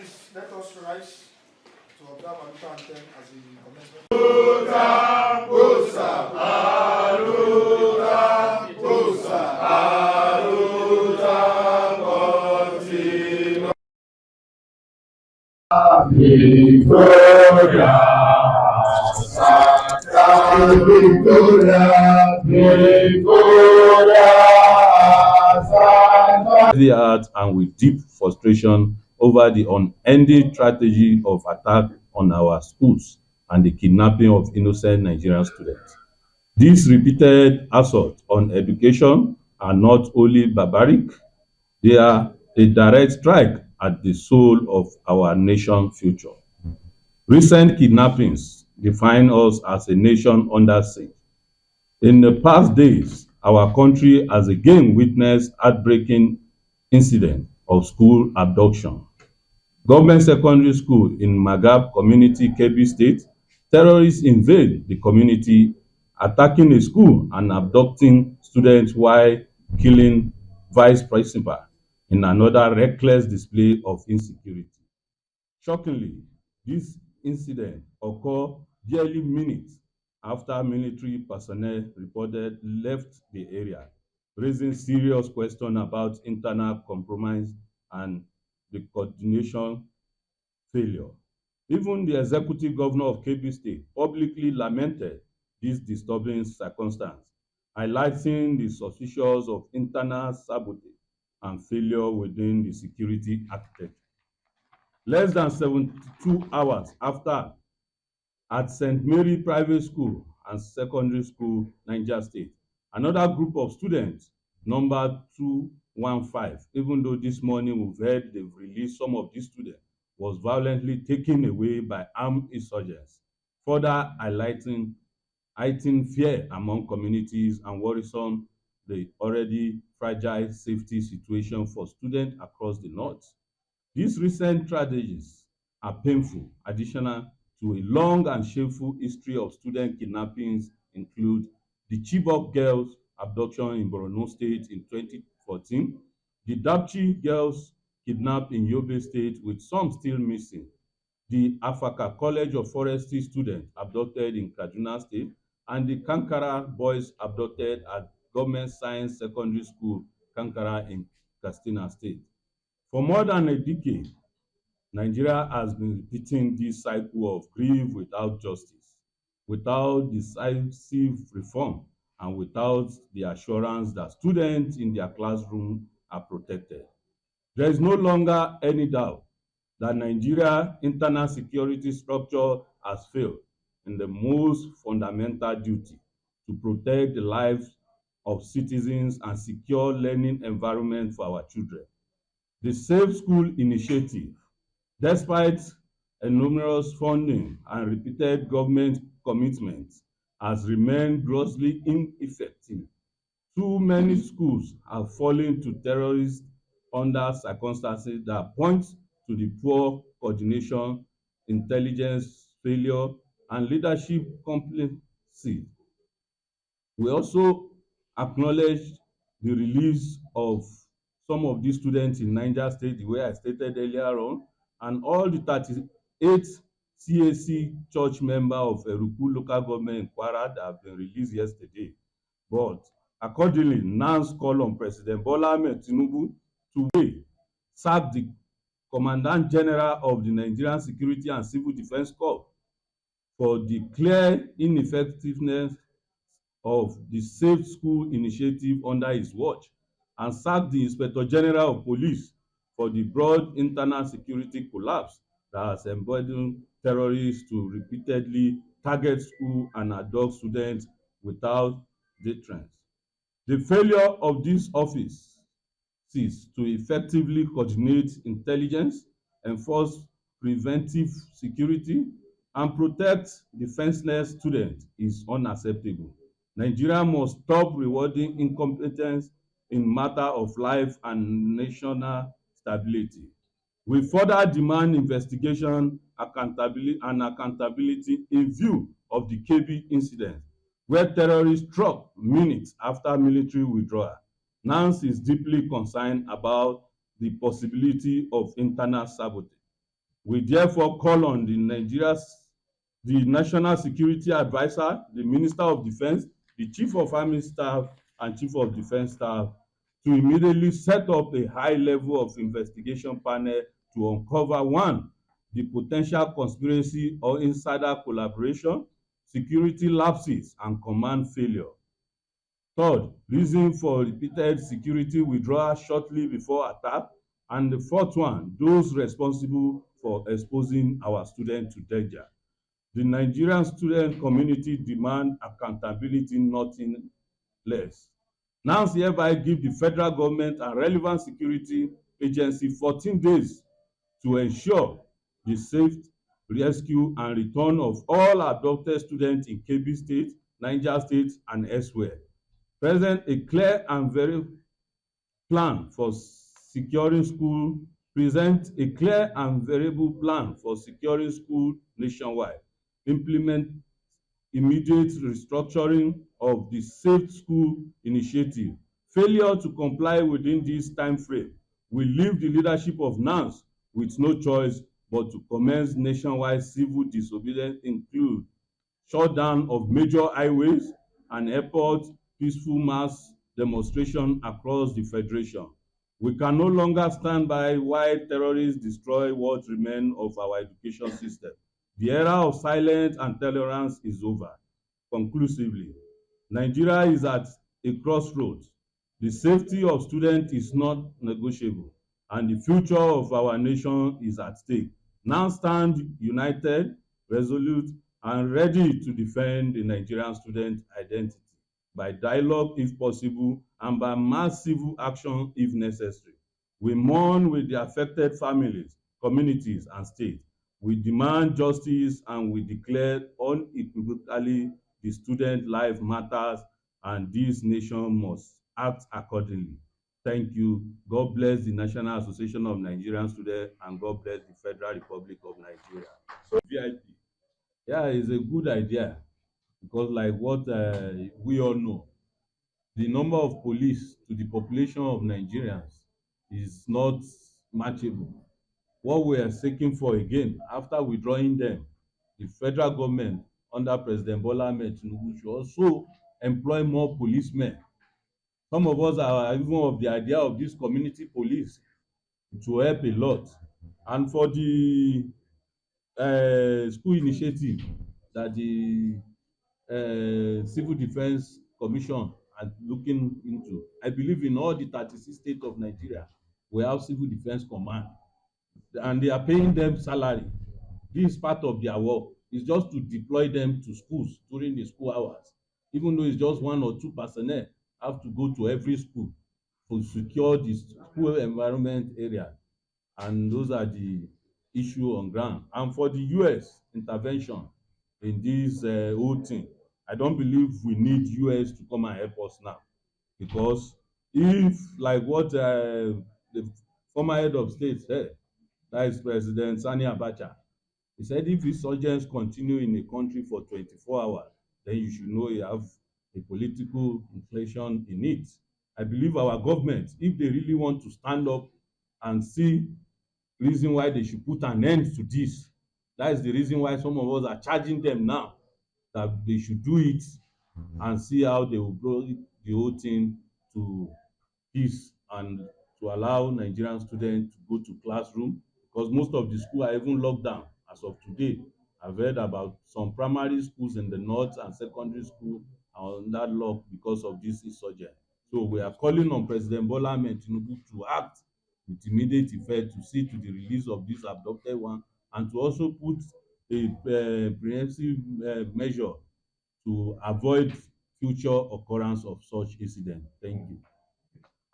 Please let us rise to observe our national anthem as the commencement. Victoria, Santa Victoria, Victoria, Santa. Heavy heart and with deep frustration over the unending tragedy of attack on our schools and the kidnapping of innocent Nigerian students. These repeated assaults on education are not only barbaric, they are a direct strike at the soul of our nation's future. Recent kidnappings define us as a nation under siege. In the past days, our country has again witnessed heartbreaking incident of school abduction. Government secondary school in Magab community, Kebbi State, terrorists invade the community, attacking a school and abducting students while killing vice principal in another reckless display of insecurity. Shockingly, this incident occurred barely minutes after military personnel reported left the area, raising serious questions about internal compromise and the coordination failure. Even the executive governor of Kebbi State publicly lamented this disturbing circumstance, highlighting the suspicions of internal sabotage and failure within the security architecture. Less than 72 hours after, at St. Mary Private School and Secondary School, Niger State, another group of students, number 215, even though this morning we've heard they've released some of these students, was violently taken away by armed insurgents, further highlighting fear among communities and worrisome the already fragile safety situation for students across the north. These recent tragedies are painful, additional to a long and shameful history of student kidnappings include the Chibok girls abduction in Borno State in 2014, the Dapchi girls kidnapped in Yobe State with some still missing, the Afaka College of Forestry students abducted in Kaduna State, and the Kankara boys abducted at Government Science Secondary School, Kankara in Katsina State. For more than a decade, Nigeria has been repeating this cycle of grief without justice, without decisive reform, and without the assurance that students in their classroom are protected. There is no longer any doubt that Nigeria's internal security structure has failed in the most fundamental duty to protect the lives of citizens and secure learning environment for our children. The Safe School Initiative, despite numerous funding and repeated government commitments, has remained grossly ineffective. Too many schools have fallen to terrorists under circumstances that point to the poor coordination, intelligence failure, and leadership complacency. We also acknowledge the release of some of these students in Niger State, the way I stated earlier on, and all the 38 CAC church members of Eruku local government in Kwara that have been released yesterday. But accordingly, NANS call on President Bola Ahmed Tinubu to sack the Commandant General of the Nigerian Security and Civil Defense Corps for the clear ineffectiveness of the Safe School Initiative under his watch, and sack the Inspector General of Police for the broad internal security collapse that has emboldened terrorists to repeatedly target school and adult students without deterrence. The failure of these offices to effectively coordinate intelligence, enforce preventive security, and protect defenseless students is unacceptable. Nigeria must stop rewarding incompetence in matter of life and national stability. We further demand investigation, accountability in view of the Kebbi incident, where terrorists struck minutes after military withdrawal. NANS is deeply concerned about the possibility of internal sabotage. We therefore call on the National Security Advisor, the Minister of Defense, the Chief of Army Staff, and Chief of Defense Staff to immediately set up a high level of investigation panel to uncover one, the potential conspiracy or insider collaboration, security lapses, and command failure. Third, reason for repeated security withdrawal shortly before attack. And the fourth one, those responsible for exposing our students to danger. The Nigerian student community demand accountability, nothing less. Now hereby give the federal government and relevant security agency 14 days to ensure the safe rescue and return of all abducted students in Kebbi State, Niger State, and elsewhere. Present a clear and very plan for securing school. Present a clear and variable plan for securing school nationwide. Implement immediate restructuring of the Safe School Initiative. Failure to comply within this time frame will leave the leadership of NANS with no choice but to commence nationwide civil disobedience, include shutdown of major highways and airports, peaceful mass demonstration across the federation. We can no longer stand by while terrorists destroy what remains of our education system. The era of silence and tolerance is over. Conclusively, Nigeria is at a crossroads. The safety of students is not negotiable, and the future of our nation is at stake. Now stand united, resolute, and ready to defend the Nigerian student identity by dialogue if possible and by mass civil action if necessary. We mourn with the affected families, communities, and states. We demand justice and we declare unequivocally the student life matters and this nation must act accordingly. Thank you. God bless the National Association of Nigerian Students and God bless the Federal Republic of Nigeria. So VIP. Yeah, it's a good idea because like what we all know, the number of police to the population of Nigerians is not matchable. What we are seeking for again, after withdrawing them, the federal government under President Bola Ahmed Tinubu should also employ more policemen. Some of us are even of the idea of this community police to help a lot. And for the school initiative that the Civil Defence Commission are looking into, I believe in all the 36 states of Nigeria, we have Civil Defence Command and they are paying them salary. This is part of their work. It's just to deploy them to schools during the school hours. Even though it's just 1 or 2 personnel have to go to every school to secure the school environment area. And those are the issue on ground. And for the US intervention in this whole thing, I don't believe we need US to come and help us now. Because if, like what the former head of state said, that is President Sani Abacha, he said if insurgents continue in a country for 24 hours, then you should know you have a political inflation in it. I believe our government, if they really want to stand up and see reason why they should put an end to this, that is the reason why some of us are charging them now that they should do it and see how they will blow the whole thing to peace and to allow Nigerian students to go to classroom, because most of the schools are even locked down as of today. I've heard about some primary schools in the north and secondary school are under lock because of this insurgent. So we are calling on President Bola Ahmed Tinubu to act with immediate effect to see to the release of this abducted one and to also put a preemptive measure to avoid future occurrence of such incident. Thank you.